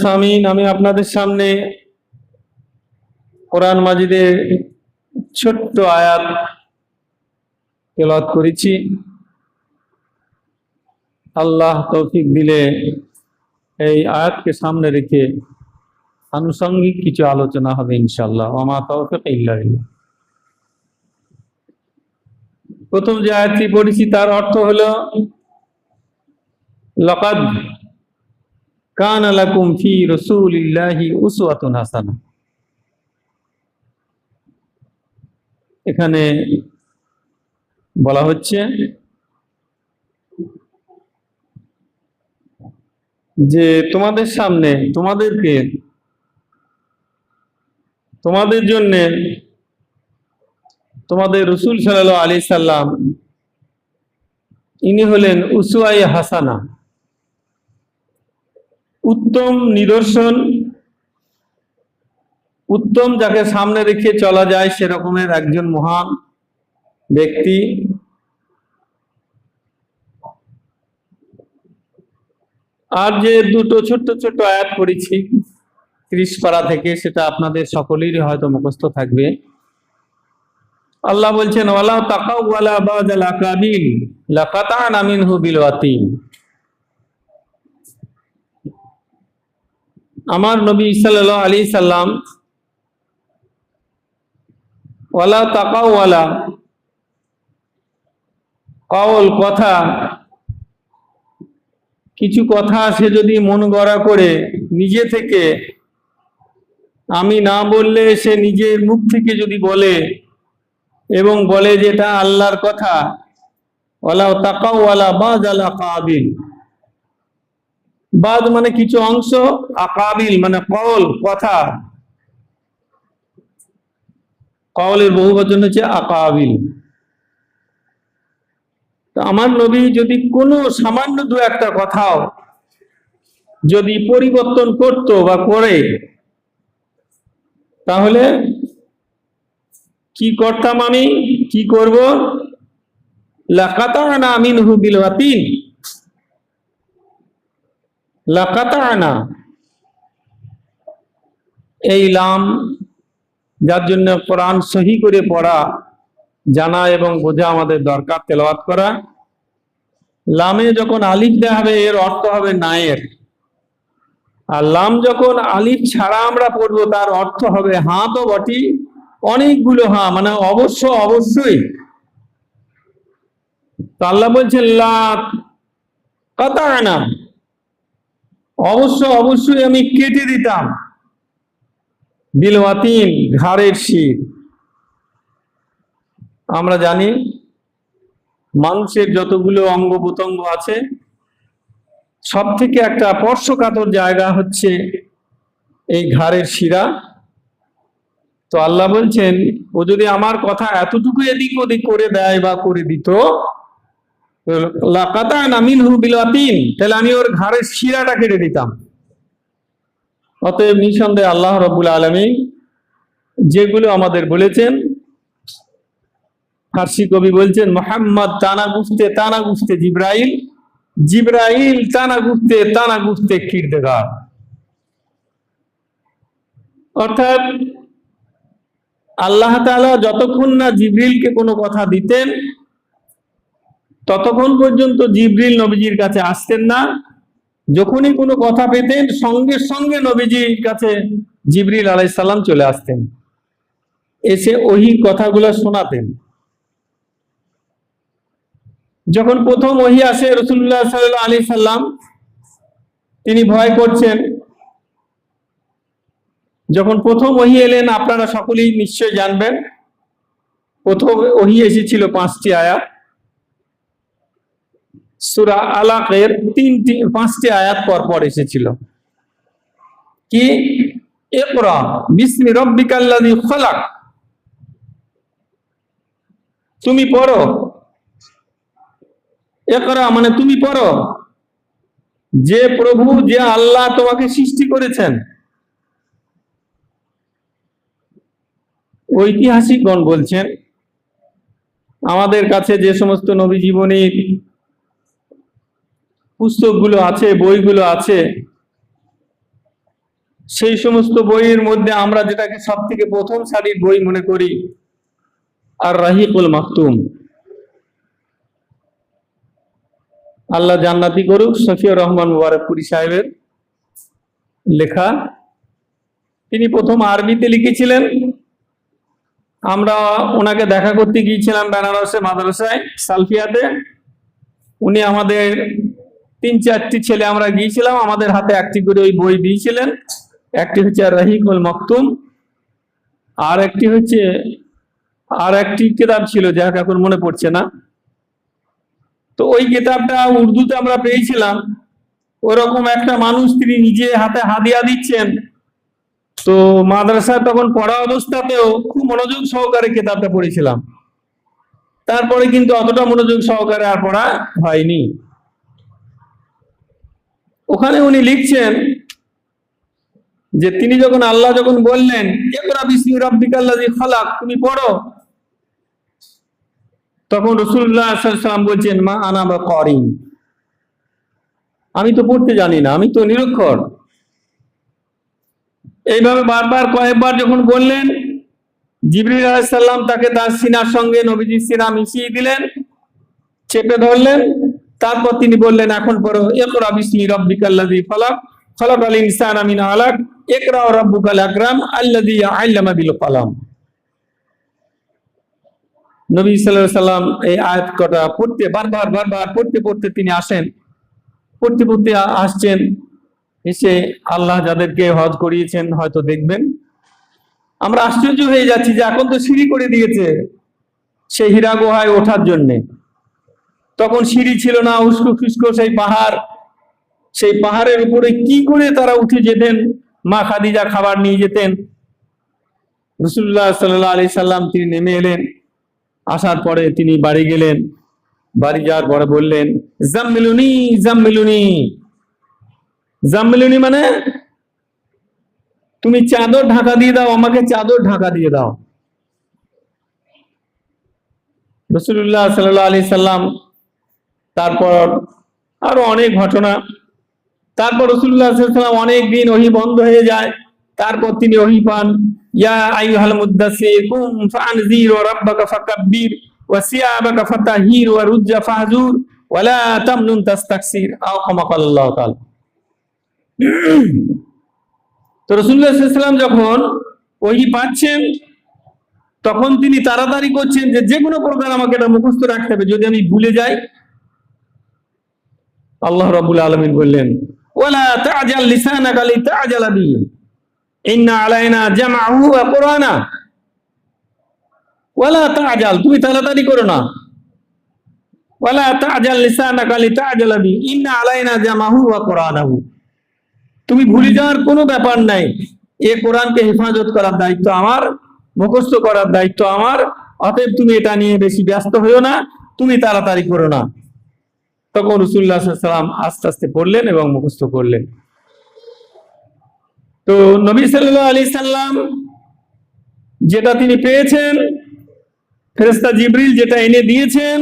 সামিন, আমি আপনাদের সামনে কোরআন মাজিদের ছোট্ট আয়াত তেলাওয়াত করেছি। আল্লাহ তৌফিক দিলে এই আয়াতকে সামনে রেখে আনুষঙ্গিক কিছু আলোচনা হবে ইনশাআল্লাহ। ওয়া মা তাওফিক ইল্লা বিল্লাহ। প্রথম যে আয়াতটি পড়েছি তার অর্থ হলো লাকাদ কানা লাকুম ফি রাসূলিল্লাহি উসওয়াতুন হাসানাহ। এখানে বলা হচ্ছে যে তোমাদের সামনে, তোমাদের জন্য তোমাদের রাসূল সাল্লাল্লাহু আলাইহি সাল্লাম ইনি হলেন উসওয়ায়ে হাসানা, উত্তম নিদর্শন, উত্তম যাকে সামনে রেখে চলা যায় সেরকমের একজন মহান ব্যক্তি। আর যে দুটো ছোট্ট ছোট্ট আয়াত পড়েছি 30 পারা থেকে, সেটা আপনাদের সকলেরই হয়তো মুখস্থ থাকবে। আল্লাহ বলছেন ওয়ালা তাকাউ ওয়ালা বাযাল আকাবিল লাকাতানা মিনহু বিল ওয়াতিন। আমার নবী সাল্লাল্লাহু আলাইহি সাল্লাম ওয়ালা তাকাউ ওয়ালা কওল, কথা, কিছু কথা সে যদি মন গড়া করে নিজে থেকে, আমি না বললে সে নিজের মুখ থেকে যদি বলে এবং বলে যে এটা আল্লাহর কথা, ওয়ালা তাকাউ ওয়ালা বাযাল আকাবিল, বাদ মানে কিছু অংশ, আকাবিল মানে কওল, কথা, কওলের বহুবচন হচ্ছে আকাবিল। তো আমার নবী যদি কোনো সামান্য দু একটা কথাও যদি পরিবর্তন করত বা করে, তাহলে কি করতাম, আমি কি করব, লাকাতানা মিনহু বিল ওয়াতিন। লাকাতানা, এই লাম যার জন্য কোরআন সহি করে পড়া, জানা এবং বোঝা আমাদের দরকার, তেলাওয়াত করা। লামে যখন আলিফ দেওয়া হবে এর অর্থ হবে নায়ের, আর লাম যখন আলিফ ছাড়া আমরা পড়বো তার অর্থ হবে হাঁ তো বটি, অনেকগুলো হাঁ, মানে অবশ্য, অবশ্যই। তো আল্লাহ বলছেন লাকাতানা, অবশ্য অবশ্যই আমি কেটে দিতাম, বিল ওয়াতিন, ঘাড়ের শির। আমরা জানি মানুষের যতগুলো অঙ্গ প্রত্যঙ্গ আছে সব থেকে একটা স্পর্শকাতর জায়গা হচ্ছে এই ঘাড়ের শিরা। তো আল্লাহ বলছেন ও যদি আমার কথা এতটুকু এদিক ওদিক করে দেয় বা করে দিত, লাকাতানা মিনহু বিল ওয়াতিন, তাহলে আমি ওর ঘাড়ের শিরাটা কেটে দিতাম। অতএব নিঃসন্দেহে আল্লাহ রাব্বুল আলামিন যেগুলো আমাদের বলেছেন, ফার্সি কবি বলছেন মুহাম্মদ তানা গুফতে জিব্রাইল, জিব্রাইল তানা গুফতে কিরদার। অর্থাৎ আল্লাহ তাআলা যতক্ষণ না জিবরিলকে কোনো কথা দিতেন ততক্ষণ পর্যন্ত জিবরিল নবীজির কাছে আসতেন না। যখনই কোনো কথা পেতেন সঙ্গে সঙ্গে নবীজির কাছে জিবরিল আলাইহিস সালাম চলে আসতেন, এসে ওহী কথাগুলো শোনাতেন। যখন প্রথম ওহী আসে রাসূলুল্লাহ সাল্লাল্লাহু আলাইহি সাল্লাম, তিনি ভয় করছেন। যখন প্রথম ওহী এলেন, আপনারা সকলেই নিশ্চয় জানবেন, প্রথম ওহী এসেছিল 5টি আয়াত, সূরা আলাকের 5টি আয়াত পর পর এসেছিল। কি? ইকরা বিসমি রাব্বিকাল্লাযী খালাক, তুমি পড়ো। ইকরা মানে তুমি পড়ো, যে প্রভু, যে আল্লাহ তোমাকে সৃষ্টি করেছেন। ঐতিহাসিকগণ বলছেন আমাদের কাছে যে সমস্ত নবী জীবনীর পুস্তকগুলো আছে, বইগুলো আছে, সেই সমস্ত বইয়ের মধ্যে আমরা যেটাকে সব থেকে প্রথম সারির বই মনে করি আর রাহিকুল মাকতুম। আল্লাহ জান্নাতি করুক, শফিউর রহমান মুবারকপুরী সাহেবের লেখা। তিনি প্রথম আরবিতে লিখেছিলেন। আমরা ওনাকে দেখা করতে গিয়েছিলাম বেনারসে মাদ্রাসায় সালফিয়াতে। উনি আমাদের 3-4টি ছেলে আমরা গিয়েছিলাম, আমাদের হাতে একটি করে ওই বই দিয়েছিলেন। একটি হচ্ছে রাহিকুল মাকতুম, আর একটি কিতাব ছিল যাকে এখন মনে পড়ছে না। তো ওই কিতাবটা উর্দুতে আমরা পেয়েছিলাম। ওরকম একটা মানুষ তিনি নিজে হাতে হাদিয়া দিচ্ছেন। তো মাদ্রাসায় তখন পড়া অবস্থাতেও খুব মনোযোগ সহকারে কিতাবটা পড়েছিলাম। তারপরে কিন্তু অতটা মনোযোগ সহকারে আর পড়া হয়নি। ওখানে উনি লিখছেন যে তিনি যখন আল্লাহ যখন বললেন ইকরা বিসমি রাব্বিকাল্লাযী খালাক, তুমি পড়ো, তখন রাসূলুল্লাহ সাল্লাল্লাহু আলাইহি ওয়াসাল্লাম বলছেন মা আনা বিকারি, আমি তো পড়তে জানি না, আমি তো নিরক্ষর। এইভাবে বারবার কয়েকবার যখন বললেন, জিবরিল আলাইহিস সালাম তাকে তার সিনার সঙ্গে নবীজির সিনা মিশিয়ে দিলেন, চেপে ধরলেন। তারপর তিনি বললেন এখন পড়ো ইকরা বিসমি রাব্বিকাল্লাযী ফালাক খালাকাল ইনসানা মিন আলাক ইকরা রাব্বুকাল আকরাম আল্লাযী আল্লামা বিল কলম। নবী সাল্লাল্লাহু আলাইহি সাল্লাম এই আয়াত কটা পড়তে বারবার পড়তে তিনি পড়তে আসছেন। এসে আল্লাহ যাদেরকে হজ করিয়েছেন হয়তো দেখবেন। আমরা আশ্চর্য হয়ে যাচ্ছি যে এখন তো সিঁড়ি করে দিয়েছে সেই হীরা গুহায় ওঠার জন্যে। তখন সিঁড়ি ছিল না, উস্কো খুস্কো সেই পাহাড়। সেই পাহাড়ের উপরে কি করে তারা উঠে যেতেন? মা খাদিজা খাবার নিয়ে যেতেন। রাসূলুল্লাহ সাল্লাল্লাহু আলাইহি সাল্লাম তিনি নেমে এলেন। আসার পরে তিনি বাড়ি গেলেন। বাড়ি যাওয়ার পরে বললেন জাম্মিলুনি জাম্মিলুনি। জাম্মিলুনি মানে তুমি চাদর ঢাকা দিয়ে দাও, আমাকে চাদর ঢাকা দিয়ে দাও। রাসূলুল্লাহ সাল্লাল্লাহু আলাইহি সাল্লাম তারপর আরো অনেক ঘটনা। তারপর রাসূলুল্লাহ সাল্লাল্লাহু আলাইহি সাল্লাম অনেক দিন ওহী বন্ধ হয়ে যায়। তারপর তিনি ওহী পান, ইয়া আইয়ুহাল মুদ্দাসসির কুম ফানজির ওয়া রাব্বাকা ফাকাব্বির ওয়া সিয়াবাকা ফাতাহির ওয়া রুজ্জা ফাহজুর ওয়া লা তামনুন তাস্তাকসির আও কামা ক্বালা আল্লাহু তাআলা। তো রাসূলুল্লাহ সাল্লাল্লাহু আলাইহি সাল্লাম যখন ওহী পাচ্ছেন তখন তিনি তাড়াতাড়ি করছেন যে কোনো প্রকার আমাকে এটা মুখস্থ রাখতে হবে, যদি আমি ভুলে যাই। আল্লাহ রাব্বুল আলামিন বললেন ওয়ালা তা'জাল লিসানাকা লিতা'জালা বিহি ইন্না আলাইনা জামআহু ওয়া কুরআনা। ওয়ালা তা'জাল, তুমি তাড়াতাড়ি করো না। ওয়ালা তা'জাল লিসানাকা লিতা'জালা বিহি ইন্না আলাইনা জামআহু ওয়া কুরআনাহু। তুমি ভুলে যাওয়ার কোনো ব্যাপার নাই। এই কোরআনকে হেফাজত করার দায়িত্ব আমার, মুখস্থ করার দায়িত্ব আমার। অতএব তুমি এটা নিয়ে বেশি ব্যস্ত হইও না, তুমি তাড়াতাড়ি করো না। তখন রাসূলুল্লাহ সাল্লাল্লাহু আলাইহি ওয়াসাল্লাম আস্তে আস্তে পড়লেন এবং মুখস্থ করলেন। তো নবী সাল্লাল্লাহু আলাইহি সাল্লাম যেটা তিনি পেয়েছেন, ফেরেশতা জিবরিল যেটা এনে দিয়েছেন,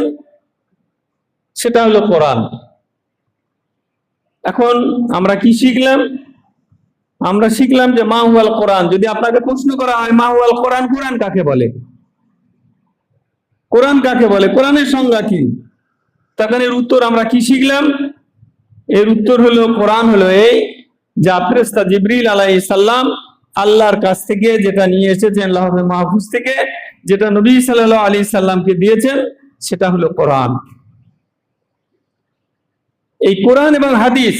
সেটা হলো কোরআন। এখন আমরা কি শিখলাম? আমরা শিখলাম যে মা হুয়াল কোরআন। যদি আপনাকে প্রশ্ন করা হয় মা হুয়াল কোরআন, কোরআন কাকে বলে, কোরআন কাকে বলে, কোরআনের সংজ্ঞা কি, তখন এর উত্তর আমরা কি শিখলাম? এর উত্তর হলো কোরআন হলো এই যা ফেরেশতা জিবরিল আলাইহিস সালাম আল্লাহর কাছ থেকে যেটা নিয়ে এসেছেন লাউহে মাহফুজ থেকে, যেটা নবী সাল্লাল্লাহু আলাইহি সাল্লামকে দিয়েছেন, সেটা হলো কোরআন। এই কোরআন এবং হাদিস,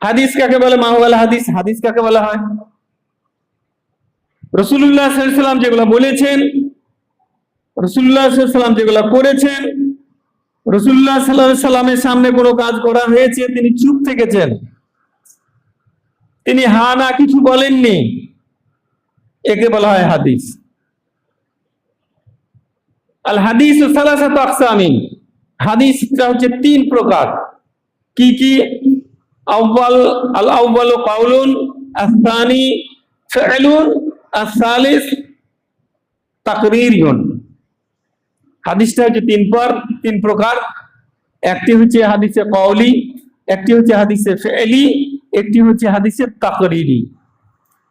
হাদিস কাকে বলে? মা হুয়াল হাদিস, হাদিস কাকে বলা হয়? রাসূলুল্লাহ সাল্লাল্লাহু আলাইহি সাল্লাম যেগুলো বলেছেন, রাসূলুল্লাহ সাল্লাল্লাহু আলাইহি সাল্লাম যেগুলো করেছেন, রাসূলুল্লাহ সাল্লাল্লাহু আলাইহি সাল্লামের সামনে কোনো কাজ করা হয়েছে তিনি চুপ থেকেছেন, তিনি হা না কিছু বলেননি, একে বলা হয় হাদিস। আল হাদিস সালাসাতু আকসামিন, হাদিসটা হচ্ছে 3 প্রকার। কি কি? আল আউয়ালু কাউলুন, আস-সানি ফি'লুন, আস-সালিস তাকরীরুন। হাদিসটা হচ্ছে 3 প্রকার। একটি হচ্ছে হাদিসে কওলি, একটি হচ্ছে হাদিসে ফি'লি, একটি হচ্ছে হাদিসের তাকরিরি।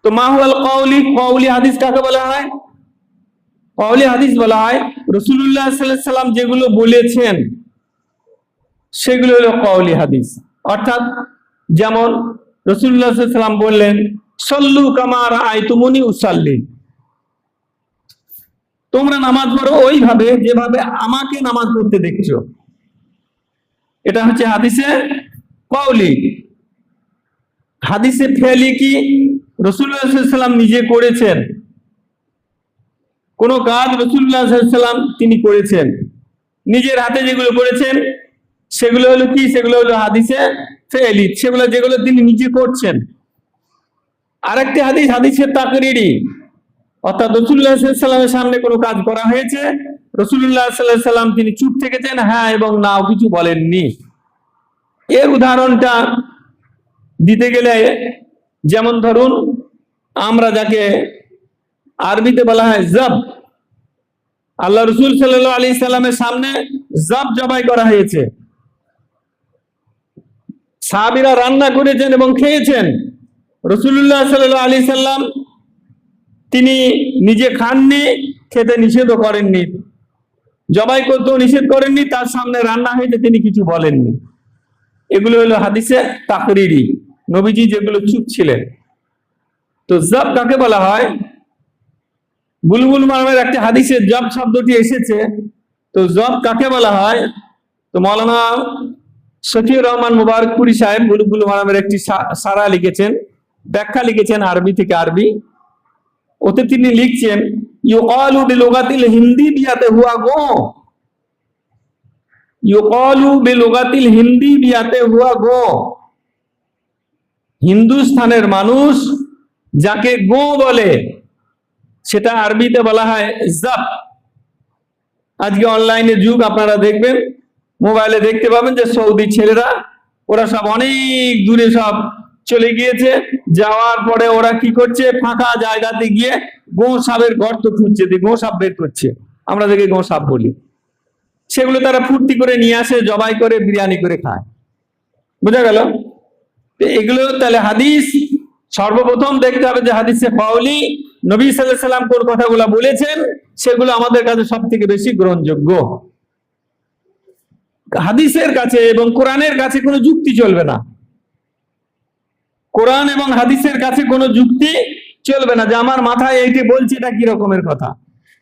তো মা হুয়াল কওলি, কওলি হাদিস কাকে বলা হয়? কওলি হাদিস বলা হয় রাসূলুল্লাহ সাল্লাল্লাহু আলাইহি সাল্লাম যেগুলো বলেছেন সেগুলো হলো কওলি হাদিস। অর্থাৎ যেমন রাসূলুল্লাহ সাল্লাল্লাহু আলাইহি সাল্লাম বললেন, সল্লু কামা রাআইতুমুনি উসাল্লি, তোমরা নামাজ পড়ো ওইভাবে যেভাবে আমাকে নামাজ পড়তে দেখছো। এটা হচ্ছে হাদিসে কওলি। হাদিসে ফেলি কি? রাসূলুল্লাহ সাল্লাল্লাহু আলাইহি সাল্লাম নিজে করেছেন, কোন কাজ রাসূলুল্লাহ সাল্লাল্লাহু আলাইহি সাল্লাম তিনি করেছেন, নিজের হাতে যেগুলো করেছেন সেগুলো হলো কি? সেগুলো হলো হাদিসে ফেলি, সেগুলো যেগুলো তিনি নিজে করছেন। আরেকটি হাদিস হাদিসে তাকরিরি, অর্থাৎ রাসূলুল্লাহ সাল্লাল্লাহু আলাইহি সাল্লামের সামনে কোনো কাজ করা হয়েছে, রাসূলুল্লাহ সাল্লাল্লাহু আলাইহি সাল্লাম তিনি চুপ থেকেছেন, হ্যাঁ এবং নাও কিছু বলেননি। এর উদাহরণটা দিতে গেলে যেমন ধরুন আমরা যাকে আরবিতে বলা হয় জব, আল্লাহ রাসূল সাল্লাল্লাহু আলাইহি সাল্লামের সামনে জব জবাই করা হয়েছে, সাহাবীরা রান্না করেছেন এবং খেয়েছেন, রাসূলুল্লাহ সাল্লাল্লাহু আলাইহি সাল্লাম তিনি নিজে খাননি, খেতে নিষেধও করেননি, জবাই করতেও নিষেধ করেননি, তার সামনে রান্না হয়েছে তিনি কিছু বলেননি। এগুলো হলো হাদিসে তাকরিরি, নবীজি যেগুলো চুপ ছিলেন। তো জব কাকে বলা হয়? বুলবুল মারামের একটা হাদিসে জব শব্দটি এসেছে। তো জব কাকে বলা হয়? তো মাওলানা শফিউর রহমান মুবারকপুরি সাহেব বুলবুল মারামের একটি সারা লিখেছেন, ব্যাখ্যা লিখেছেন আরবি থেকে আরবি। ওতে তিনি লিখছেন, ইউকালু বিলুগাতিল হিন্দি বিয়াতে হুয়া গো, ইউকালু বিলুগাতিল হিন্দি বিয়াতে হুয়া গো, হিন্দুস্থানের মানুষ যাকে গো বলে সেটা আরবিতে বলা হয় জব। আজকে অনলাইনে যুগ, আপনারা দেখবেন মোবাইলে দেখতে পাবেন যে সৌদি ছেলেরা ওরা সব অনেক দূরে সব চলে গিয়েছে, যাওয়ার পরে ওরা কি করছে? ফাঁকা জায়গাতে গিয়ে গো সাপের গর্ত খুঁজছে, গো সাপ বের করছে, আমরা দেখে গো সাপ বলি। সেগুলো তারা ফুর্তি করে নিয়ে আসে, জবাই করে বিরিয়ানি করে খায়। বোঝা গেল? এগুলো তাহলে হাদিস সর্বপ্রথম দেখতে হবে যে হাদিসে কওলি, নবী সাল্লাল্লাহু আলাইহি সাল্লাম কোন কথাগুলো বলেছেন সেগুলো আমাদের কাছে সব থেকে বেশি গ্রহণযোগ্য। হাদিসের কাছে এবং কোরআনের কাছে কোনো যুক্তি চলবে না, কোরআন এবং হাদিসের কাছে কোনো যুক্তি চলবে না যে আমার মাথায় এইটি বলছে এটা কি রকমের কথা।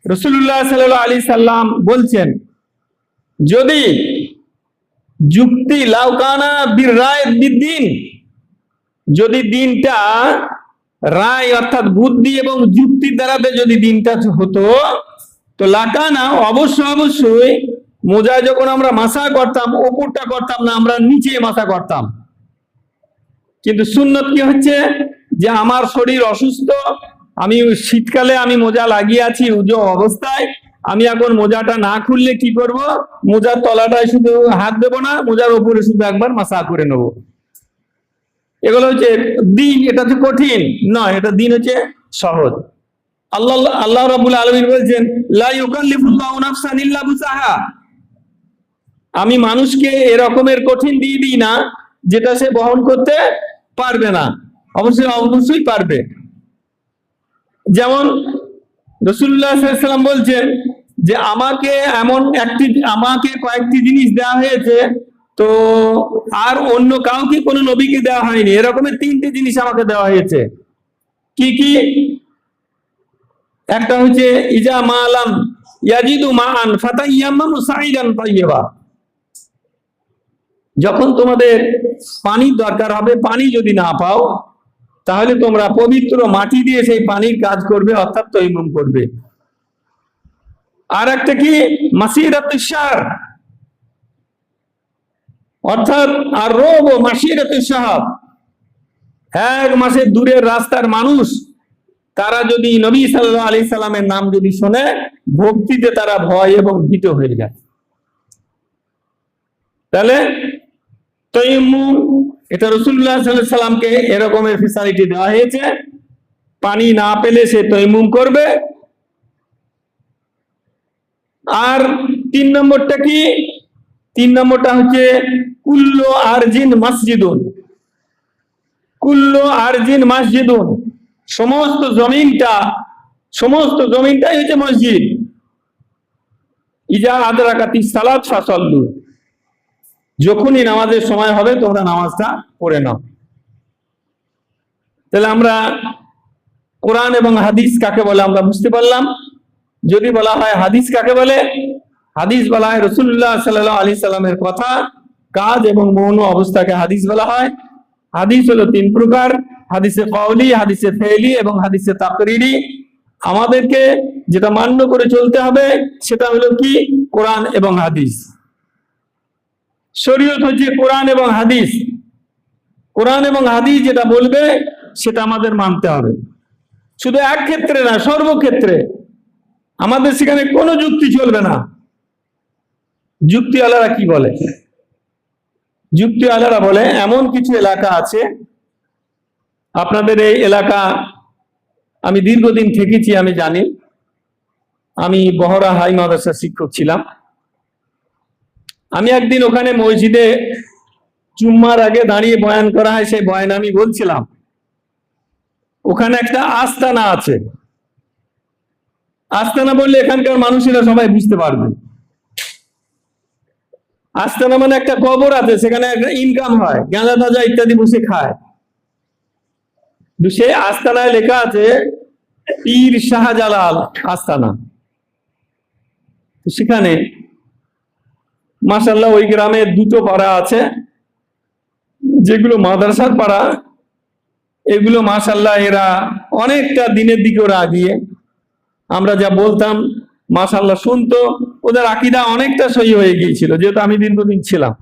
রাসূলুল্লাহ সাল্লাল্লাহু আলাইহি সাল্লাম বলছেন, যদি যুক্তি লাউকানা বিরায় বিদ্দিন, যদি দিনটা রায় অর্থাৎ বুদ্ধি এবং যুক্তির দ্বারাতে যদি দিনটা হতো, তো লাকানা অবশ্যই মোজা যখন আমরা মাসা করতাম ওপরটা করতাম না, আমরা নিচে মাসা করতাম। কিন্তু সুন্নত কি হচ্ছে যে আমার শরীর অসুস্থ, আমি শীতকালে আমি মোজা লাগিয়ে আছি উজো অবস্থায়, আমি এখন মোজাটা না খুললে কি করব? মোজার তলাটায় শুধু হাত দেবো না, মোজার উপরে শুধু একবার মাসা করে নেবো। এগুলো হচ্ছে দিন, এটা হচ্ছে কঠিন নয়, এটা দিন হচ্ছে সহজ। আল্লাহ রাব্বুল আলামিন বলছেন, লা ইউকাল্লিফুল্লাহু নাফসান ইল্লা বুসাহা, আমি মানুষকে এরকমের কঠিন দিয়ে দিই না যেটা সে বহন করতে পারবে না, অবশ্যই পারবে। যেমন রাসূলুল্লাহ সাল্লাল্লাহু আলাইহি সাল্লাম বলছেন যে আমাকে কয়েকটি জিনিস দেওয়া হয়েছে, তো আর অন্য কাউকে কোনো নবীকে দেওয়া হয়নি, এরকমের 3টে জিনিস আমাকে দেওয়া হয়েছে। কি কি? একটা হচ্ছে ইজা মালাম ইয়াজিদু মান ফাতাইয়াম্মামু সাইদান তাইয়্যিবা, যখন তোমাদের পানির দরকার হবে, পানি যদি না পাও তাহলে তোমরা পবিত্র মাটি দিয়ে সেই পানির কাজ করবে, অর্থাৎ তৈমুম করবে। আর একটা কি? মাসিরাতুশ শাহর, অর্থাৎ আর রোব মাসিরাতুশ শাহর, 1 মাসের দূরের রাস্তার মানুষ তারা যদি নবী সাল্লাল্লাহু আলাইহি সাল্লামের নাম যদি শোনে, ভক্তিতে তারা ভয় এবং ভীত হয়ে যায়। তাহলে তায়াম্মুম, এটা রাসূলুল্লাহ সাল্লাল্লাহু আলাইহি সাল্লামকে এরকমের ফ্যাসিলিটি দেওয়া হয়েছে, পানি না পেলে সে তায়াম্মুম করবে। আর 3 নম্বরটা কি? 3 নম্বরটা হচ্ছে কুল্লু আরজিন মসজিদুন, কুল্লু আরজিন মসজিদুন, সমস্ত জমিনটাই হচ্ছে মসজিদ। ইজা আদরাকাতিস সালাত ফাসাল্লু, যখনই নামাজের সময় হবে তোমরা নামাজটা পড়ে নাও। তাহলে আমরা কোরআন এবং হাদিস কাকে বলে আমরা বুঝতে পারলাম। যদি বলা হয় হাদিস কাকে বলে, হাদিস বলা হয় রাসূলুল্লাহ সাল্লাল্লাহু আলাইহি সাল্লামের কথা, কাজ এবং মৌন অবস্থাকে হাদিস বলা হয়। হাদিস হলো তিন প্রকার, হাদিসে কওলি, হাদিসে ফেলি এবং হাদিসে তাকরিরি। আমাদেরকে যেটা মান্য করে চলতে হবে সেটা হলো কি, কোরআন এবং হাদিস। শরীয়ত হচ্ছে কোরআন এবং হাদিস। কোরআন এবং হাদিস যেটা বলবে সেটা আমাদের মানতে হবে, শুধু এক ক্ষেত্রে না, সর্বক্ষেত্রে। আমাদের সেখানে কোনো যুক্তি চলবে না। যুক্তিওয়ালারা কি বলে? যুক্তিওয়ালারা বলে এমন কিছু এলাকা আছে, আপনাদের এই এলাকা আমি দীর্ঘদিন থেকেছি, আমি জানি। আমি বহরা হাই মাদ্রাসার শিক্ষক ছিলাম। আমি একদিন ওখানে মসজিদে জুম্মার আগে দাঁড়িয়ে বয়ান করা হয়, সেই বয়ান আমি বলছিলাম। ওখানে একটা আস্তানা আছে। আস্তানা বললে এখানকার মানুষেরা সবাই বুঝতে পারবে। আস্তানা মানে একটা কবর আছে, সেখানে একটা ইনকাম হয়, গাঁজা টাজা ইত্যাদি বসে খায়। সেই আস্তানায় লেখা আছে পীর শাহজালাল আস্তানা। সেখানে মাশাআল্লাহ ওই গ্রামে দুটো পাড়া আছে, যেগুলো মাদ্রাসার পাড়া। এগুলো মাশাআল্লাহ এরা অনেকটা দিনের দিকে ওরা আগিয়ে, আমরা যা বলতাম মাশাআল্লাহ শুনতো। ওদের আকীদা অনেকটা সহি হয়ে গিয়েছিল, যেহেতু আমি দীর্ঘদিন ছিলাম।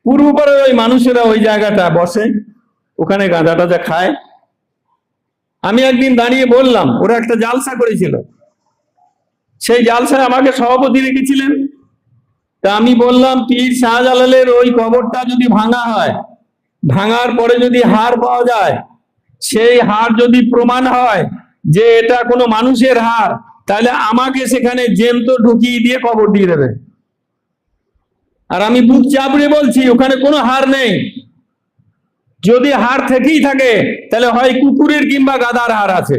পূর্ব পাড়ার ওই মানুষেরা ওই জায়গাটা বসে, ওখানে গাঁজা টাজা খায়। আমি একদিন দাঁড়িয়ে বললাম, ওরা একটা জালসা করেছিল, সেই জালসায় আমাকে সভাপতি রেখেছিলেন। তা আমি বললাম, পীর শাহজালালের ওই কবরটা যদি ভাঙা হয়, ভাঙার পরে যদি হাড় পাওয়া যায়, সেই হাড় যদি প্রমাণ হয় যে এটা কোনো মানুষের হাড়, তাহলে আমাকে সেখানে জ্যান্ত ঢুকিয়ে দিয়ে কবর দিয়ে দেবে। আর আমি বুক চাপড়ে বলছি, ওখানে কোনো হাড় নেই। যদি হাড় থেকেই থাকে তাহলে হয় কুকুরের কিংবা গাধার হাড় আছে,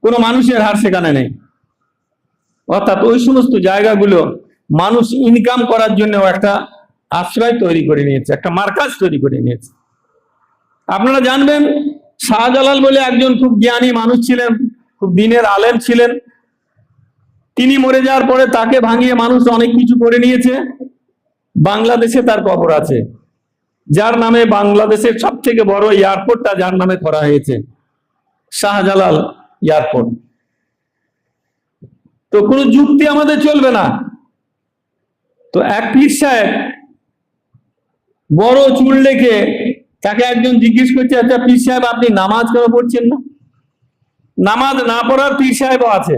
কোনো মানুষের হাড় সেখানে নেই। অর্থাৎ ওই সমস্ত জায়গাগুলো মানুষ ইনকাম করার জন্য একটা আশ্রয় তৈরি করে নিয়েছে, একটা মার্কাজ তৈরি করে নিয়েছে। আপনারা জানবেন, শাহজালাল বলে একজন খুব জ্ঞানী মানুষ ছিলেন, খুব দিনের আলেম ছিলেন। তিনি মরে যাওয়ার পরে তাকে ভাঙিয়ে মানুষ অনেক কিছু করে নিয়েছে। বাংলাদেশে তার কবর আছে, যার নামে বাংলাদেশের সব থেকে বড় এয়ারপোর্টটা যার নামে করা হয়েছে, শাহজালাল এয়ারপোর্ট। তো কোনো যুক্তি আমাদের চলবে না। তো এক পীর সাহেব বড় চুল রেখে, তাকে একজন জিজ্ঞেস করছে, আচ্ছা পীর সাহেব আপনি নামাজ কেন পড়ছেন না? নামাজ না পড়ার পীর সাহেবও আছে।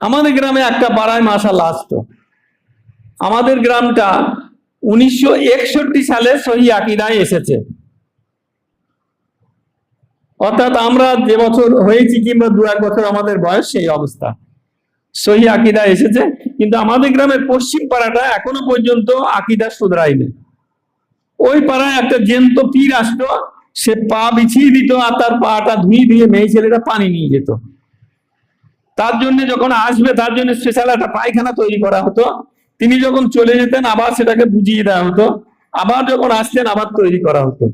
আমাদের গ্রামে একটা পাড়ায় মাশাআল্লাহ আসতো। আমাদের গ্রামটা 1961 সালে সহি আকীদায় এসেছে। অর্থাৎ আমরা যে বছর হয়েছি কিংবা 2-1 বছর আমাদের বয়স, সেই অবস্থা সহি আকীদা এসেছে। কিন্তু আমাদের গ্রামের পশ্চিম পাড়াটা এখনো পর্যন্ত আকীদা শুধরায়নি। ওই পাড়ায় একটা জ্যান্ত পীর আসতো, সে পা বিছিয়ে দিত আর তার পাটা ধুয়ে দিয়ে মেয়ে ছেলেরা পানি নিয়ে যেত। তার জন্য যখন আসবে তার জন্য স্পেশাল একটা পায়খানা তৈরি করা হতো। তিনি যখন চলে যেতেন আবার সেটাকে বুঝিয়ে দেওয়া হতো, আবার যখন আসতেন আবার তৈরি করা হতো।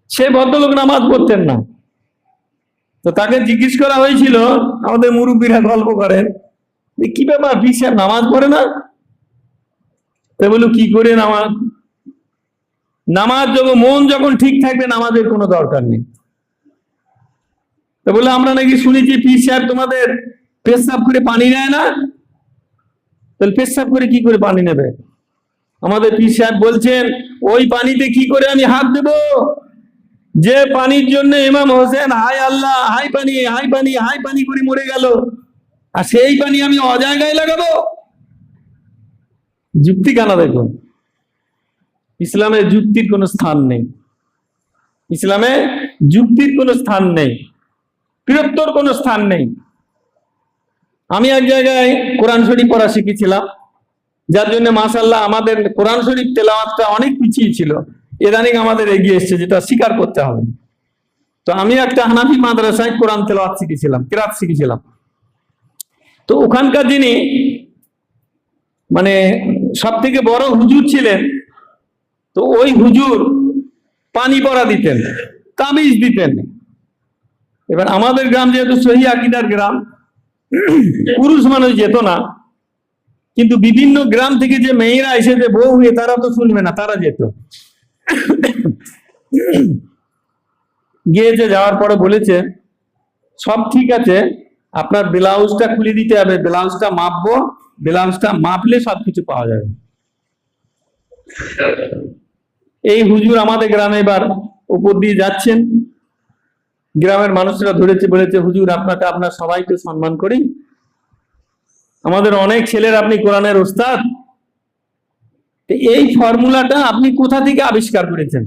সে ভদ্রলোক নামাজ পড়তেন না। তো তাকে জিজ্ঞেস করা হয়েছিল, আমাদের মুরব্বীরা গল্প করেন, কি ব্যাপার পীর সাহেব নামাজ পড়ে না? তো বলল, কি করে নামাজ যখন মন যখন ঠিক থাকবে নামাজের কোনো দরকার নেই। তো বলে, আমরা নাকি শুনেছি পীর সাহেব তোমাদের পেশাব করে পানি নেয় না। তাহলে পেশাব করে কি করে পানি নেবে? আমাদের পীর সাহেব বলছেন, ওই পানিতে কি করে আমি হাত দেব, যে পানির জন্য ইমাম হোসেন হাই আল্লাহ হাই পানি হাই পানি হাই পানি করে মরে গেল, আর সেই পানি আমি অজায়গায় লাগাবো? যুক্তি কেন? দেখুন, ইসলামে যুক্তির কোনো স্থান নেই। ইসলামে যুক্তির কোনো স্থান নেই, বৃহত্তর কোনো স্থান নেই। আমি এক জায়গায় কোরআন শরীফ পড়া শিখেছিলাম, যার জন্য মাশাআল্লাহ আমাদের কোরআন শরীফ তেলাওয়াতটা অনেক পিছিয়ে ছিল। ইদানিং আমাদের এগিয়ে এসছে, যেটা স্বীকার করতে হবে। তো আমি একটা হানাফি মাদ্রাসায় কোরআন তেলাওয়াত শিখেছিলাম, কিরাত শিখেছিলাম। তো ওখানকার যিনি মানে সব থেকে বড় হুজুর ছিলেন, তো ওই হুজুর পানি পড়া দিতেন, তাবিজ দিতেন। এবার আমাদের গ্রাম যেহেতু সহি আকীদার গ্রাম, পুরুষ মানুষ যেত না, কিন্তু বিভিন্ন গ্রাম থেকে যে মেয়েরা এসে যে বউ হয়ে, তারা তো শুনবে না, তারা যেত। গিয়েছে, যাওয়ার পরে বলেছে সব ঠিক আছে, আপনার ব্লাউজটা খুলে দিতে হবে, ব্লাউজটা মাপবো, ব্লাউজটা মাপলে সবকিছু পাওয়া যাবে। এই হুজুর আমাদের গ্রামে এবার উপর দিয়ে যাচ্ছেন, গ্রামের মানুষরা ধরেছে, বলেছে হুজুর আপনাকে আমরা সবাই তো সম্মান করি, আমাদের অনেক ছেলের আপনি কোরআনের ওস্তাদ, এই ফর্মুলাটা আপনি কোথা থেকে আবিষ্কার করেছেন?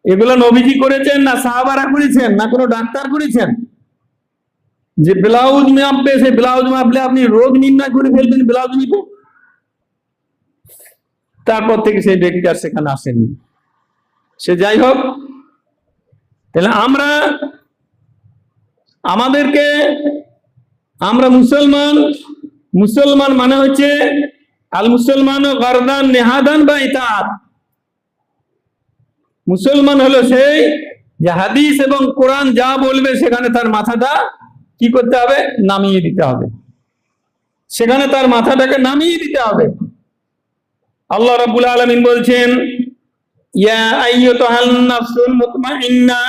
এগুলো নবীজি করেছেন না সাহাবারা করেছেন না কোনো ডাক্তার করেছেন? যে ব্লাউজ মাপবে, সেই ব্লাউজ মাপলে আপনি রোগ নির্ণয় করে ফেলবেন ব্লাউজ নিতে। তারপর থেকে সেই ব্যক্তি আর সেখানে আসেনি। সে যাই হোক, তাহলে আমরা মুসলমান মানে হচ্ছে আল মুসলমান গারদান নেহাদান বা ইতাআত। মুসলমান হলো সেই যে হাদিস এবং কোরআন যা বলবে সেখানে তার মাথাটা কি করতে হবে? নামিয়ে দিতে হবে, সেখানে তার মাথাটাকে নামিয়ে দিতে হবে। আল্লাহ রাব্বুল আলামিন বলছেন, ইয়া আইয়ুহান নাফসুল মুতমাইন্না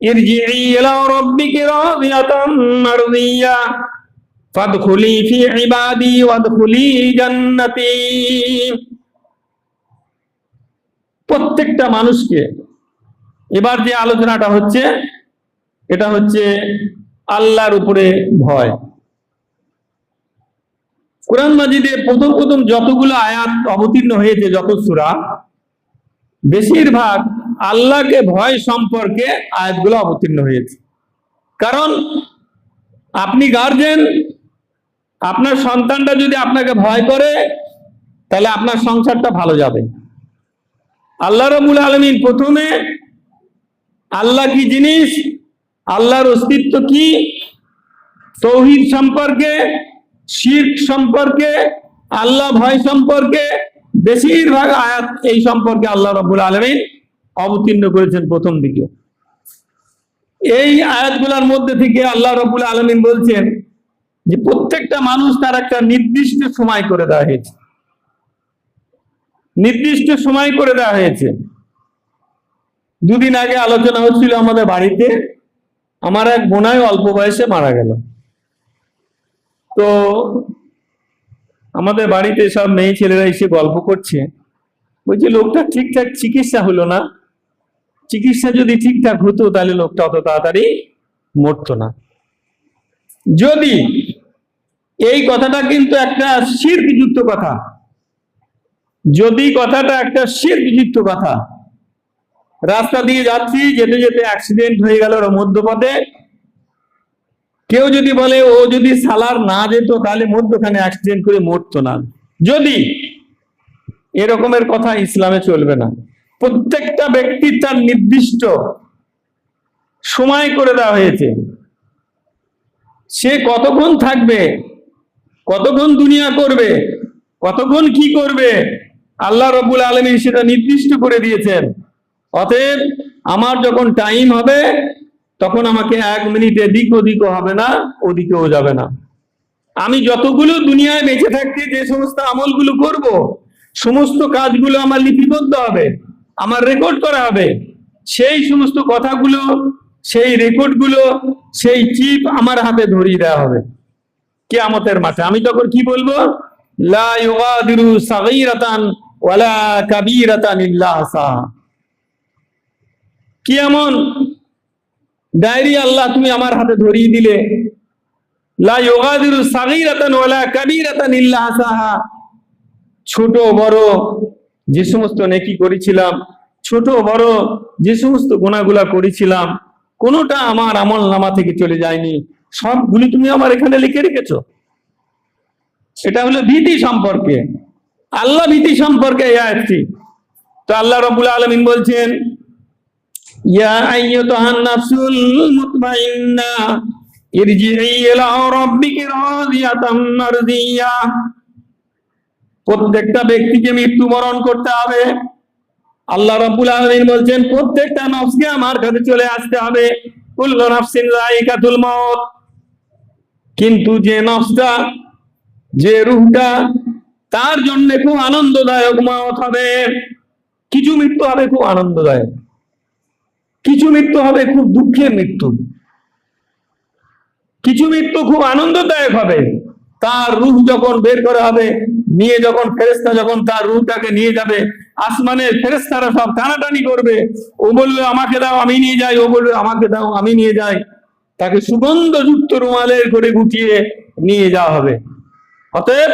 ইরজিই ইলা রাব্বিকি রাদিয়াতাম মারদিয়া ফাদখুলি ফি ইবাদি ওয়াদখুলি জান্নাতি। প্রত্যেকটা মানুষকে এবার যে আলোচনাটা হচ্ছে, এটা হচ্ছে আল্লাহর উপরে ভয়। কোরআন মাজিদে প্রথম যতগুলো আয়াত অবতীর্ণ হয়েছে, যত সূরা, বেশিরভাগ আল্লাহকে ভয় সম্পর্কে আয়াতগুলো অবতীর্ণ হয়েছে। কারণ আপনি গার্জেন, আপনার সন্তানটা যদি আপনাকে ভয় করে, তাহলে আপনার সংসারটা ভালো যাবে। আল্লাহ রাব্বুল আলামিন প্রথমে আল্লাহ কি জিনিস, আল্লাহর অস্তিত্ব কি, তাওহীদ সম্পর্কে, শিরক সম্পর্কে, আল্লাহ ভয় সম্পর্কে বেশিরভাগ আয়াত এই সম্পর্কে আল্লাহ রাব্বুল আলামিন অবতীর্ণ করেছেন প্রথম দিকে। এই আয়াতগুলোর মধ্যে থেকে আল্লাহ রাব্বুল আলামিন বলছেন যে প্রত্যেকটা মানুষ তার একটা নির্দিষ্ট সময় করে দেওয়া হয়েছে, নির্দিষ্ট সময় করে দেওয়া হয়েছে। দুদিন আগে আলোচনা হচ্ছিল আমাদের বাড়িতে, আমার এক বোনাই অল্প বয়সে মারা গেল। তো আমাদের বাড়িতে সব মেয়ে ছেলেরা এসে গল্প করছে, বলছে লোকটা ঠিকঠাক চিকিৎসা হলো না, চিকিৎসা যদি ঠিকঠাক হতো তাহলে লোকটা অত তাড়াতাড়ি মরতো না। যদি এই কথাটা কিন্তু একটা শিরকযুক্ত কথা, যদি কথাটা একটা শিরকযুক্ত কথা। রাস্তা দিয়ে যাচ্ছি, যেতে যেতে অ্যাক্সিডেন্ট হয়ে গেল মধ্যপথে, কেউ যদি বলে ও যদি সালার না যেত তাহলে মধ্যখানে অ্যাক্সিডেন্ট করে মরতো না, যদি এরকমের কথা ইসলামে চলবে না। প্রত্যেকটা ব্যক্তির তার নির্দিষ্ট সময় করে দেওয়া হয়েছে, সে কতক্ষণ থাকবে, কতক্ষণ দুনিয়া করবে, কতক্ষণ কি করবে, আল্লাহ রাব্বুল আলামিন সেটা নির্দিষ্ট করে দিয়েছেন। অতএব আমার যখন টাইম হবে তখন আমাকে 1 মিনিট এদিক ওদিকও হবে না, ওদিকেও যাবে না। আমি যতগুলো দুনিয়ায় বেঁচে থাকতে যে সমস্ত আমলগুলো করব, সমস্ত কাজগুলো আমার লিপিবদ্ধ হবে, আমার রেকর্ড করা হবে। সেই সমস্ত কথাগুলো, সেই রেকর্ডগুলো, সেই চিপ আমার হাতে ধরিয়ে দেওয়া হবে কিয়ামতের মাঠে। আমি তখন কি বলবো? লা ইউগাদিরু সাগীরাতান ওয়ালা কাবীরাতান ইল্লা আহসাহা। কি এমন ডায়েরি আল্লাহ তুমি আমার হাতে ধরিয়ে দিলে, লা ইউগাদিরু সাগীরাতান ওয়ালা কাবীরাতান ইল্লা আহসাহা। ছোট বড় যে সমস্ত নেকি করেছিলাম, ছোট বড় যে সমস্ত গুনাহগুলা করেছিলাম, কোনোটা আমার আমলনামা থেকে চলে যায়নি, সবগুলি তুমি আমার এখানে লিখে রেখেছো। এটা হলো ভীতি সম্পর্কে, আল্লাহ ভীতি সম্পর্কে এই আয়াতটি। তো আল্লাহ রাব্বুল আলামিন বলছেন, ইয়া আইয়ুহান নাফসুল মুতমাইন্না ইরজিই ইলা রাব্বিকি রাদিয়াতাম মারদিয়া। প্রত্যেকটা ব্যক্তিকে মৃত্যুবরণ করতে হবে। আল্লাহ রাব্বুল আলামিন বলছেন প্রত্যেকটা নফসকে আমার কাছে চলে আসতে হবে। কুল্লু নাফসিন যায়িকাতুল মাউত। কিন্তু যে নফসটা, যে রূহটা, তার জন্য খুব আনন্দদায়ক মওত হবে। কিছু মৃত্যু হবে খুব আনন্দদায়ক, কিছু মৃত্যু হবে খুব দুঃখের মৃত্যু, কিছু মৃত্যু খুব আনন্দদায়ক হবে। তার রূহ যখন বের করা হবে, নিয়ে যখন ফেরেশতা যখন তার রূহটাকে নিয়ে যাবে, আসমানের ফেরেশতারা সব টানাটানি করবে। ও বলবে আমাকে দাও, আমি নিয়ে যাই। ও বলবে আমাকে দাও, আমি নিয়ে যাই। তাকে সুগন্ধযুক্ত রুমালের করে গুটিয়ে নিয়ে যাওয়া হবে। অতএব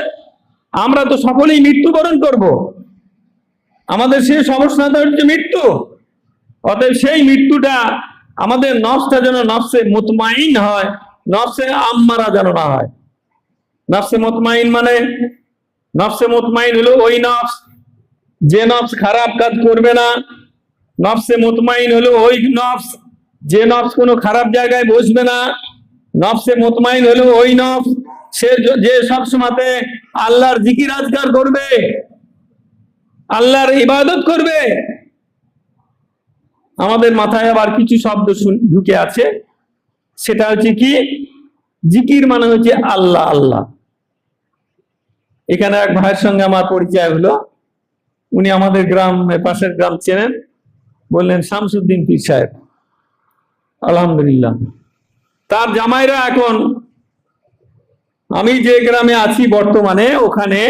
আমরা তো সকলেই মৃত্যুবরণ করব। আমাদের শেষ অবস্থাটা হচ্ছে মৃত্যু। অতএব সেই মৃত্যুটা আমাদের নফসটা যেন নফসে মুতমাইন হয়, নফসে আম্মারা যেন না হয়। নফসে মুতমাইন মানে, নফসে মুতমাইন হলো ওই নফস যে নফস খারাপ কাজ করবে না। নফসে মুতমাইন হলো ওই নফস যে নফস কোনো খারাপ জায়গায় বসবে না। নফসে মুতমাইন হলো ওই নফস সে যে সবসময়তে আল্লাহর জিকির আজকার করবে, আল্লাহর ইবাদত করবে। আমাদের মাথায় আবার কিছু শব্দ ঢুকে আছে, সেটা হচ্ছে কি, জিকির মানে হচ্ছে আল্লাহ আল্লাহ। এখানে এক ভাইয়ের সঙ্গে আমার পরিচয় হলো, উনি আমাদের গ্রাম, পাশের গ্রাম চেনেন, বললেন শামসুদ্দিন পীর সাহেব। আলহামদুলিল্লাহ। তার জামাইরা এখন, আমি যে গ্রামে আছি বর্তমানে, ওখানে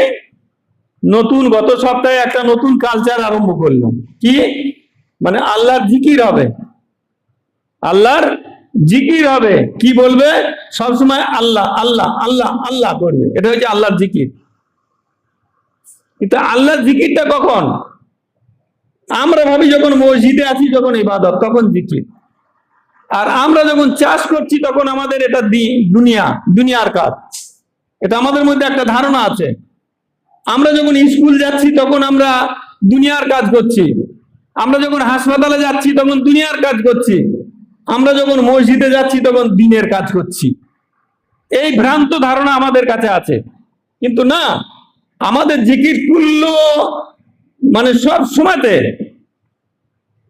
নতুন গত সপ্তাহে একটা নতুন কালচার আরম্ভ করলো। কি মানে আল্লাহর জিকির হবে, আল্লাহর জিকির হবে। কি বলবে? সবসময় আল্লাহ আল্লাহ আল্লাহ আল্লাহ করবে। এটা হচ্ছে আল্লাহর জিকির। কিন্তু আল্লাহর জিকিরটা কখন? আমরা ভাবি যখন মসজিদে আছি, যখন ইবাদত, তখন জিকির। আর আমরা যখন চাষ করছি তখন আমাদের এটা দুনিয়ার কাজ। এটা আমাদের মধ্যে একটা ধারণা আছে। আমরা যখন স্কুল যাচ্ছি তখন আমরা দুনিয়ার কাজ করছি, আমরা যখন হাসপাতালে যাচ্ছি তখন দুনিয়ার কাজ করছি, আমরা যখন মসজিদে যাচ্ছি তখন দিনের কাজ করছি। এই ভ্রান্ত ধারণা আমাদের কাছে আছে। কিন্তু না, আমাদের জিকির কুল্লো মানে সব সময়তে,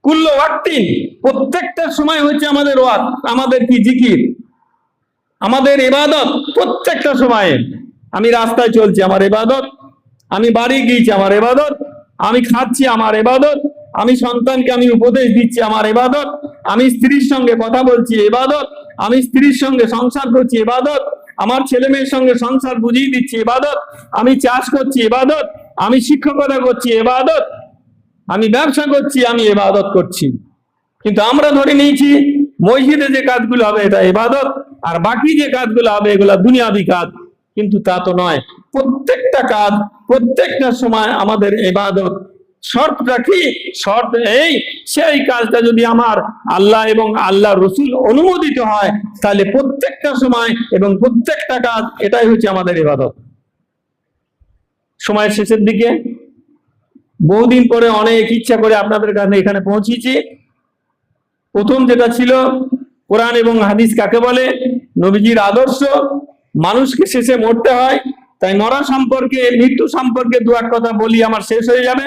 কুল্লো ওয়াক্তিন, প্রত্যেকটা সময় হচ্ছে আমাদের ওয়াক্ত, আমাদের কি জিকির, আমাদের ইবাদত প্রত্যেকটা সময়ে। আমি রাস্তায় চলছি, আমার ইবাদত। আমি বাড়ি গিয়েছি, আমার ইবাদত। আমি খাচ্ছি, আমার ইবাদত। আমি সন্তানকে আমি উপদেশ দিচ্ছি, আমার ইবাদত। আমি স্ত্রীর সঙ্গে কথা বলছি, ইবাদত। আমি স্ত্রীর সঙ্গে সংসার করছি, ইবাদত। আমার ছেলে মেয়ের সঙ্গে সংসার বুঝিয়ে দিচ্ছি, ইবাদত। আমি চাষ করছি, ইবাদত। আমি শিক্ষকতা করছি, ইবাদত। আমি ব্যবসা করছি, আমি ইবাদত করছি। কিন্তু আমরা ধরে নিয়েছি মসজিদে যে কাজগুলো হবে এটা ইবাদত, আর বাকি যে কাজগুলো হবে এগুলা দুনিয়াবি কাজ। কিন্তু তা তো নয়। প্রত্যেকটা কাজ, প্রত্যেকটা সময় আমাদের ইবাদত। শর্তটা কি? শর্ত এই, সেই কাজটা যদি আমার আল্লাহ এবং আল্লাহ রসুল অনুমোদিত হয়, তাহলে প্রত্যেকটা সময় এবং প্রত্যেকটা কাজ, এটাই হচ্ছে আমাদের ইবাদত। সময়ের শেষের দিকে বহুদিন পরে অনেক ইচ্ছা করে আপনাদের কাছে এখানে পৌঁছেছি। প্রথম যেটা ছিল, কোরআন এবং হাদিস কাকে বলে, নবীজির আদর্শ। মানুষকে শেষে মরতে হয়, তাই মরা সম্পর্কে, মৃত্যু সম্পর্কে দু এক কথা বলি, আমার শেষ হয়ে যাবে।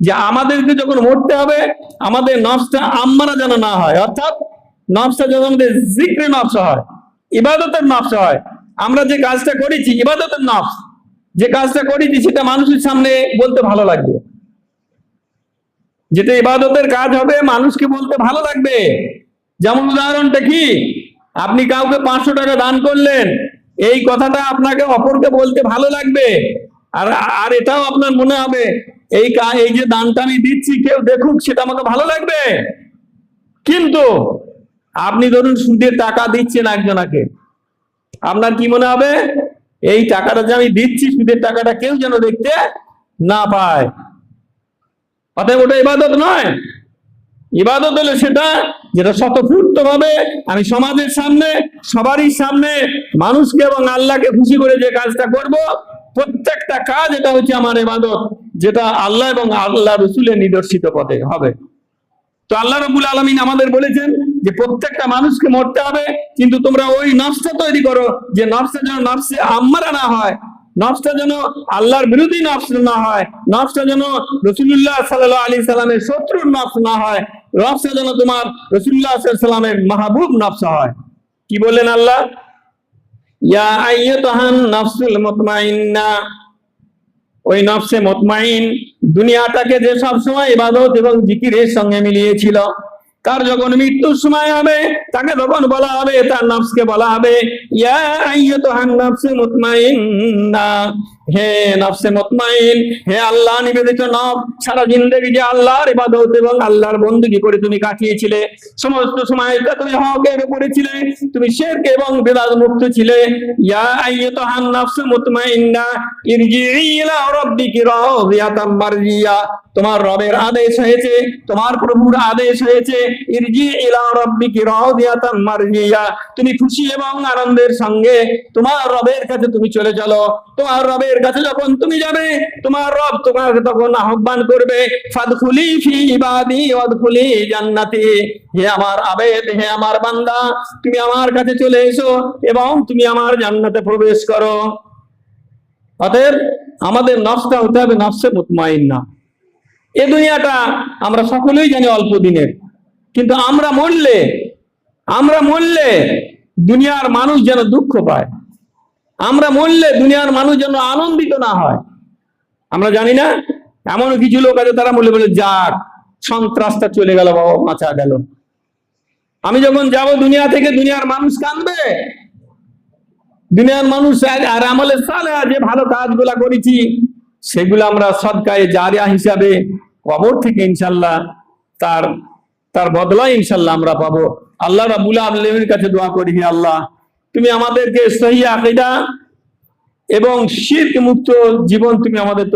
যে আমাদেরকে যখন মরতে হবে, আমাদের নফসটা আম্মারা যেন না হয়, অর্থাৎ নফসটা যেন আমাদের জিক্রে নফস হয়, ইবাদতের নফস হয়। আমরা যে কাজটা করেছি ইবাদতের নফস, যে কাজটা করেছি সেটা মানুষের সামনে বলতে ভালো লাগবে। যেটা ইবাদতের কাজ হবে মানুষকে বলতে ভালো লাগবে। যেমন উদাহরণটা কি, আপনি কাউকে 500 টাকা দান করলেন, এই কথাটা আপনাকে অপরকে বলতে ভালো লাগবে। আর এটাও আপনার মনে হবে এই যে দানটা আমি দিচ্ছি কেউ দেখুক, সেটা আমাকে ভালো লাগবে। কিন্তু আপনি ধরুন সুদের টাকা দিচ্ছেন একজনাকে, আপনার কি মনে হবে? এই টাকাটা যে আমি দিচ্ছি, সুদের টাকাটা কেউ যেন দেখতে না পায়। অতএব ওটা ইবাদত নয়। ইবাদত হলো সেটা যেটা স্বতঃস্ফূর্ত ভাবে আমি সমাজের সামনে, সবারই সামনে, মানুষকে এবং আল্লাহকে খুশি করে যে কাজটা করব, প্রত্যেকটা কাজ, এটা হচ্ছে আমার ইবাদত। যেটা আল্লাহ এবং আল্লাহ রসুলের নিদর্শিত পথে হবে। তো আল্লাহ রাব্বুল আলামিন আমাদের বলেছেন যে প্রত্যেকটা মানুষকে মরতে হবে, কিন্তু তোমরা ওই নফসটা তৈরি করো যে নফসটা যেন নফসে আম্মারা না হয়, নফসটা যেন আল্লাহর বিরোধী নফস না হয়, নফসটা যেন রাসূলুল্লাহ সাল্লাল্লাহু আলাইহি সাল্লামের শত্রুর নফস না হয়, নফসটা যেন তোমার রাসূলুল্লাহ সাল্লাল্লাহু আলাইহি সাল্লামের মাহবুব নফস হয়। কি বললেন আল্লাহ? ইয়া আইয়াতুহান নাফসুল মুতমাইন্না, ওই নফসে মুতমাইন দুনিয়াটাকে যে সব সময় ইবাদত এবং জিকিরের সঙ্গে মিলিয়েছিল, তার যখন মৃত্যুর সময় হবে তাকে তখন বলা হবে, তার নফসকে বলা হবে ইয়া আইয়াতুহান নাফসুল মুতমাইন্না, হে নফসে মুতমাইন, হে আল্লাহ নিবেদিত নফস, সারা জিন্দেগি যে আল্লাহর ইবাদত এবং আল্লাহর বন্দেগী করে তুমি কাটিয়েছিলে, সমস্ত সময়টা তুমি হকের উপরে ছিলে, তুমি শিরক এবং বিদআত মুক্ত ছিলে। ইয়া আইয়াতুহান নাফসুল মুতমাইন্না ইরজিই ইলা রাব্বিকি রাদিয়াতাম মারজিয়া, তোমার রবের আদেশ হয়েছে, তোমার প্রভুর আদেশ হয়েছে, ইরজি ইলা রাব্বিকি রাদিয়াতাম মারজিয়া, তুমি খুশি এবং আনন্দের সঙ্গে তোমার রবের কাছে তুমি চলে চলো। তোমার রবের কাছে যখন তুমি যাবে, তোমার রব তোমাকে তখন আহ্বান করবে, ফাদখুলি ফি ইবাদি ওয়াদখুলি জান্নাতি, হে আমার আবেদ, হে আমার বান্দা, তুমি আমার কাছে চলে এসো এবং তুমি আমার জান্নাতে প্রবেশ করো। অতএব আমাদের নফসটা হতে হবে নফসে মুতমাইন্না। এ দুনিয়াটা আমরা সকলেই জানি অল্প দিনের, কিন্তু আমরা মরলে দুনিয়ার মানুষ যেন দুঃখ পায়, আমরা মরলে দুনিয়ার মানুষ যেন আনন্দিত না হয়। আমরা জানি না, এমন কিছু লোক আছে তারা মরলে বলে যাক সন্ত্রাসটা চলে গেল, বাবা বাঁচা গেল। আমি যখন যাব দুনিয়া থেকে, দুনিয়ার মানুষ কাঁদবে, দুনিয়ার মানুষ আর আমলে সালেহ যে ভালো কাজগুলা করেছি সেগুলো আমরা সদকায়ে জারিয়া হিসাবে কবর থেকে ইনশাআল্লাহ তার বদলা ইনশাআল্লাহ আমরা পাবো। আল্লাহ রাব্বুল আলামিনের কাছে দোয়া করি, হে আল্লাহ তুমি আমাদেরকে সহিহ আকীদা এবং শিরক মুক্ত জীবন তুমি আমাদের